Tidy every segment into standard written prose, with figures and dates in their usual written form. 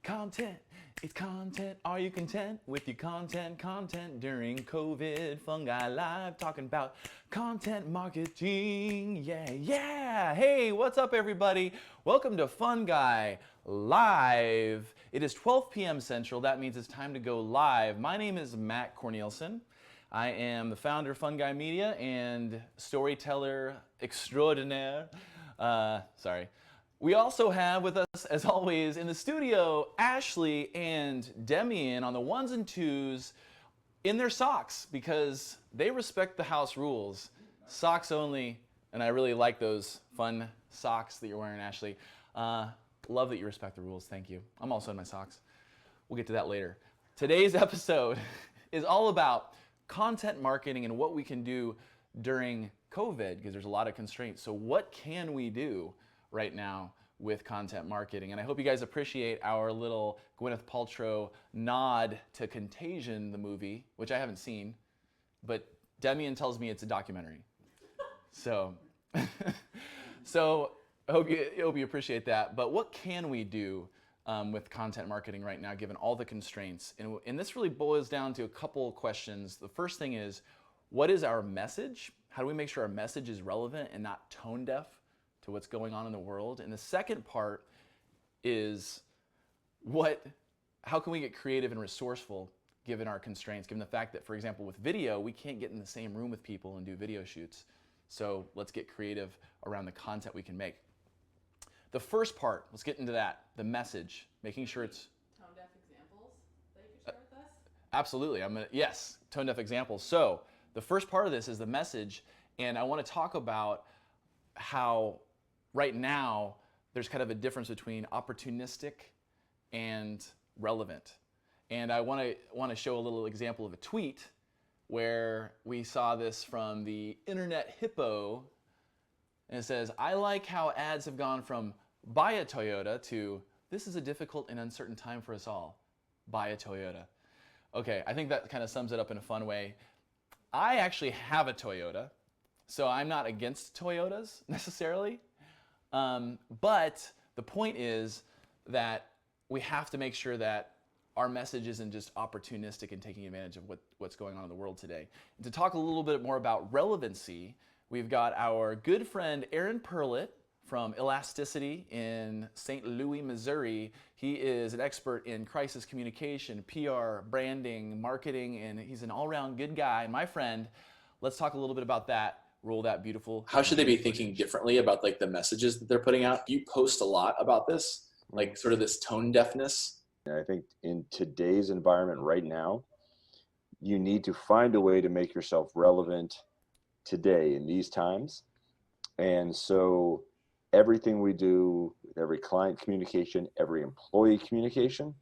Content, it's content. Are you content with your content during COVID? Fungi Live talking about content marketing. Yeah, yeah. Hey, what's up, everybody? Welcome to Fungi Live. It is 12 p.m. Central. That means it's time to go live. My name is Matt Cornelison. I am the founder of Fungi Media and storyteller extraordinaire. Sorry. We also have with us, as always, in the studio, Ashley and Demian on the ones and twos in their socks because they respect the house rules. Socks only, and I really like those fun socks that you're wearing, Ashley. Love that you respect the rules. Thank you. I'm also in my socks. We'll get to that later. Today's episode is all about content marketing and what we can do during COVID because there's a lot of constraints. So what can we do right now with content marketing? And I hope you guys appreciate our little Gwyneth Paltrow nod to Contagion, the movie, which I haven't seen, but Demian tells me it's a documentary. So, I hope you appreciate that. But what can we do with content marketing right now, given all the constraints? And this really boils down to a couple of questions. The first thing is, what is our message? How do we make sure our message is relevant and not tone deaf to what's going on in the world? And the second part is how can we get creative and resourceful given our constraints, given the fact that, for example, with video, we can't get in the same room with people and do video shoots. So let's get creative around the content we can make. The first part, let's get into that, the message, making sure it's tone deaf examples that you could share with us? Absolutely. Yes, tone deaf examples. So the first part of this is the message, and I want to talk about how right now there's kind of a difference between opportunistic and relevant. And I want to show a little example of a tweet where we saw this from the Internet Hippo, and it says, "I like how ads have gone from buy a Toyota to this is a difficult and uncertain time for us all. Buy a Toyota." Okay, I think that kind of sums it up in a fun way. I actually have a Toyota, so I'm not against Toyotas necessarily. But the point is that we have to make sure that our message isn't just opportunistic and taking advantage of what's going on in the world today. And to talk a little bit more about relevancy, we've got our good friend Aaron Perlett from Elasticity in St. Louis, Missouri. He is an expert in crisis communication, PR, branding, marketing, and he's an all-around good guy. And my friend, let's talk a little bit about that. Roll that beautiful. How should they be thinking differently about like the messages that they're putting out? You post a lot about this, like sort of this tone deafness. I think in today's environment right now, you need to find a way to make yourself relevant today in these times. And so everything we do, every client communication, every employee communication,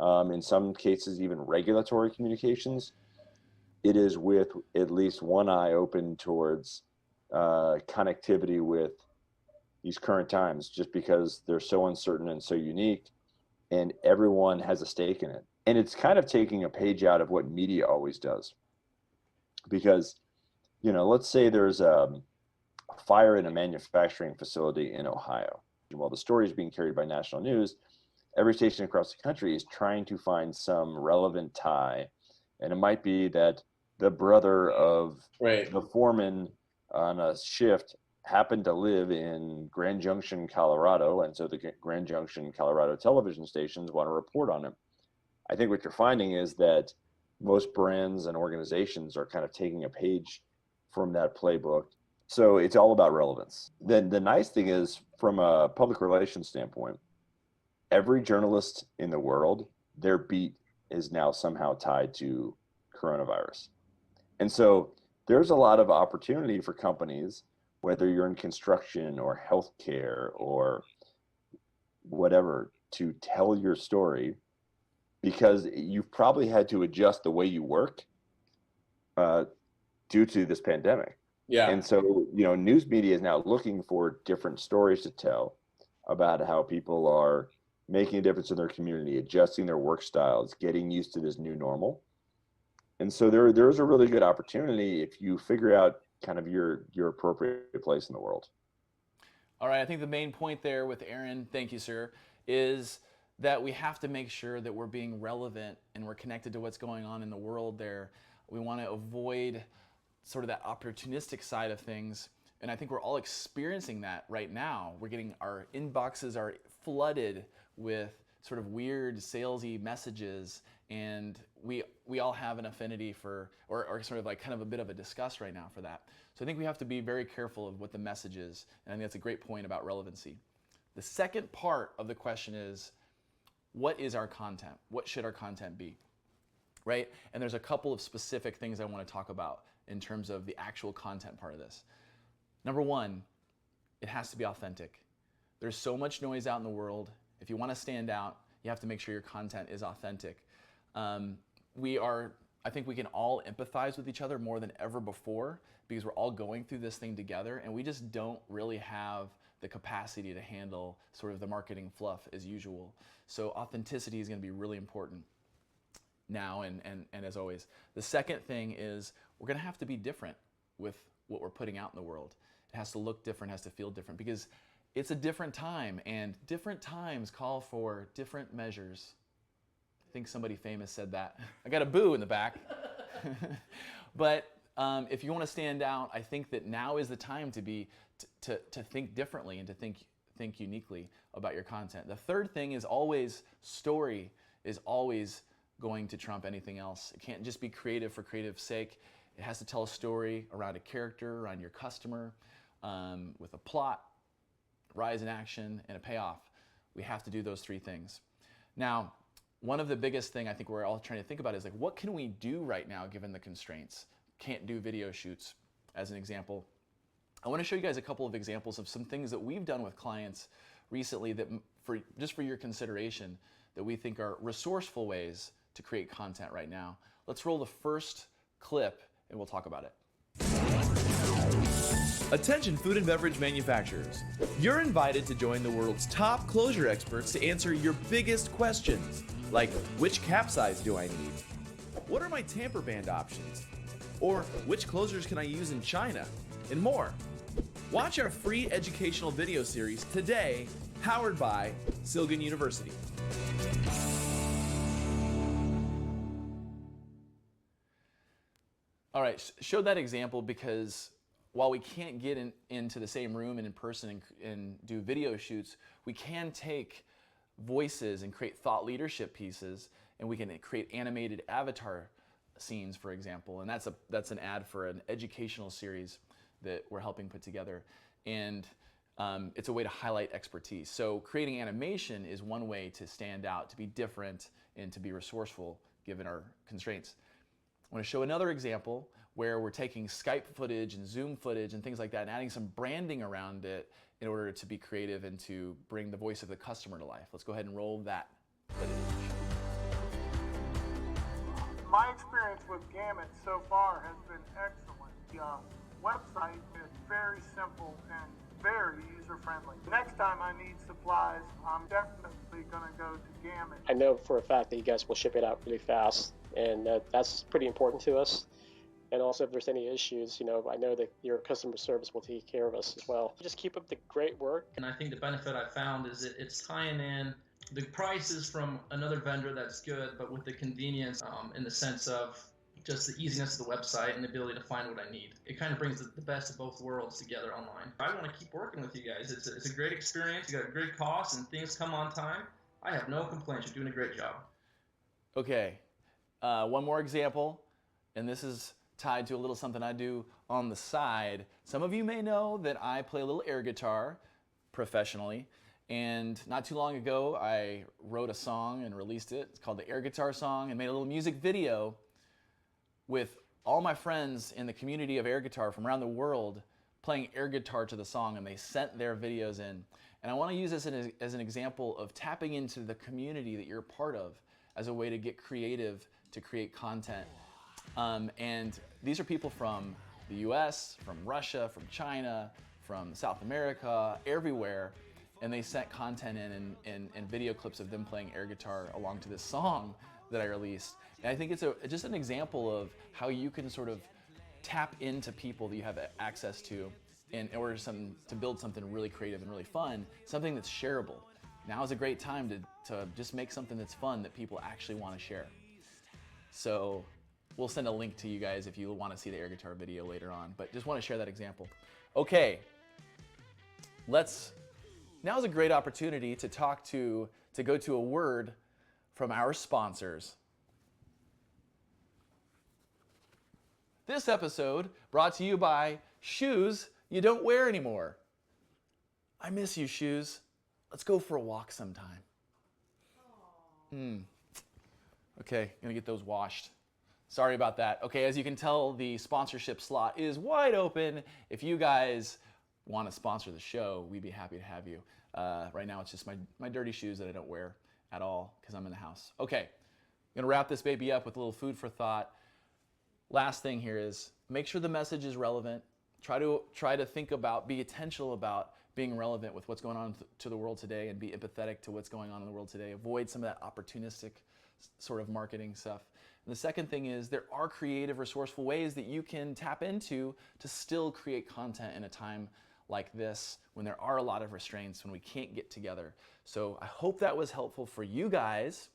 in some cases even regulatory communications, it is with at least one eye open towards connectivity with these current times, just because they're so uncertain and so unique, and everyone has a stake in it. And it's kind of taking a page out of what media always does. Because, let's say there's a fire in a manufacturing facility in Ohio. While the story is being carried by national news, every station across the country is trying to find some relevant tie. And it might be that the brother of the foreman on a shift happened to live in Grand Junction, Colorado, and so the Grand Junction, Colorado television stations want to report on him. I think what you're finding is that most brands and organizations are kind of taking a page from that playbook. So it's all about relevance. Then the nice thing is, from a public relations standpoint, every journalist in the world, their beat is now somehow tied to coronavirus. And so there's a lot of opportunity for companies, whether you're in construction or healthcare or whatever, to tell your story, because you've probably had to adjust the way you work due to this pandemic. Yeah. And so, news media is now looking for different stories to tell about how people are making a difference in their community, adjusting their work styles, getting used to this new normal. And so there's a really good opportunity if you figure out kind of your appropriate place in the world. All right, I think the main point there with Aaron, thank you, sir, is that we have to make sure that we're being relevant and we're connected to what's going on in the world there. We want to avoid sort of that opportunistic side of things. And I think we're all experiencing that right now. We're getting, our inboxes are flooded with sort of weird salesy messages, and we all have an affinity for, or sort of like kind of a bit of a disgust right now for that. So I think we have to be very careful of what the message is, and I think that's a great point about relevancy. The second part of the question is, what is our content? What should our content be? Right? And there's a couple of specific things I want to talk about in terms of the actual content part of this. Number one, it has to be authentic. There's so much noise out in the world. If you want to stand out, you have to make sure your content is authentic. I think we can all empathize with each other more than ever before because we're all going through this thing together, and we just don't really have the capacity to handle sort of the marketing fluff as usual. So authenticity is going to be really important now and as always. The second thing is we're going to have to be different with what we're putting out in the world. It has to look different, has to feel different, because it's a different time, and different times call for different measures. I think somebody famous said that. I got a boo in the back. But if you want to stand out, I think that now is the time to think differently and to think uniquely about your content. The third thing is always, story is always going to trump anything else. It can't just be creative for creative's sake. It has to tell a story around a character, around your customer, with a plot, rise in action, and a payoff. We have to do those three things. Now, one of the biggest thing I think we're all trying to think about is like, what can we do right now given the constraints? Can't do video shoots, as an example. I want to show you guys a couple of examples of some things that we've done with clients recently that, just for your consideration, that we think are resourceful ways to create content right now. Let's roll the first clip and we'll talk about it. Attention food and beverage manufacturers. You're invited to join the world's top closure experts to answer your biggest questions, like which cap size do I need? What are my tamper band options? Or which closures can I use in China? And more. Watch our free educational video series today, powered by Silgan University. All right, show that example because while we can't get into the same room and in person and do video shoots, we can take voices and create thought leadership pieces, and we can create animated avatar scenes, for example. And that's an ad for an educational series that we're helping put together. And it's a way to highlight expertise. So creating animation is one way to stand out, to be different, and to be resourceful given our constraints. I want to show another example where we're taking Skype footage and Zoom footage and things like that and adding some branding around it in order to be creative and to bring the voice of the customer to life. Let's go ahead and roll that footage. My experience with Gamut so far has been excellent. The website is very simple and very user-friendly. Next time I need supplies, I'm definitely going to go to Gamut. I know for a fact that you guys will ship it out really fast, and that's pretty important to us. And also, if there's any issues, I know that your customer service will take care of us as well. Just keep up the great work. And I think the benefit I found is that it's tying in the prices from another vendor that's good, but with the convenience in the sense of just the easiness of the website and the ability to find what I need. It kind of brings the best of both worlds together online. I want to keep working with you guys. It's a great experience. You got a great cost and things come on time. I have no complaints. You're doing a great job. Okay, one more example, and this is tied to a little something I do on the side. Some of you may know that I play a little air guitar professionally, and not too long ago I wrote a song and released it. It's called the Air Guitar Song, and made a little music video with all my friends in the community of air guitar from around the world playing air guitar to the song, and they sent their videos in. And I want to use this as an example of tapping into the community that you're a part of as a way to get creative, to create content. And these are people from the US, from Russia, from China, from South America, everywhere. And they sent content in and video clips of them playing air guitar along to this song that I released. And I think it's just an example of how you can sort of tap into people that you have access to in order to build something really creative and really fun, something that's shareable. now is a great time to just make something that's fun that people actually want to share. So we'll send a link to you guys if you want to see the air guitar video later on, but just want to share that example. Okay, now's a great opportunity to go to a word from our sponsors. This episode brought to you by shoes you don't wear anymore. I miss you, shoes. Let's go for a walk sometime. Okay, gonna get those washed. Sorry about that. Okay, as you can tell, the sponsorship slot is wide open. If you guys want to sponsor the show, we'd be happy to have you. Right now, it's just my dirty shoes that I don't wear at all because I'm in the house. Okay, I'm gonna wrap this baby up with a little food for thought. Last thing here is make sure the message is relevant. Try to think about, be intentional about being relevant with what's going on to the world today and be empathetic to what's going on in the world today. Avoid some of that opportunistic sort of marketing stuff. And the second thing is there are creative, resourceful ways that you can tap into to still create content in a time like this when there are a lot of restraints, when we can't get together. So I hope that was helpful for you guys.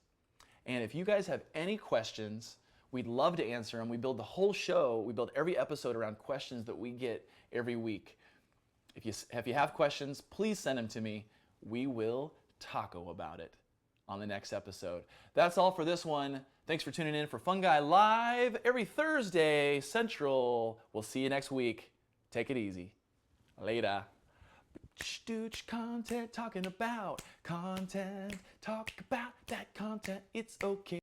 And if you guys have any questions, we'd love to answer them. We build the whole show, we build every episode around questions that we get every week. If you have questions, please send them to me. We will taco about it on the next episode. That's all for this one. Thanks for tuning in for Fungi Live every Thursday Central. We'll see you next week. Take it easy. Later. Content, talking about content. Talk about that content. It's okay.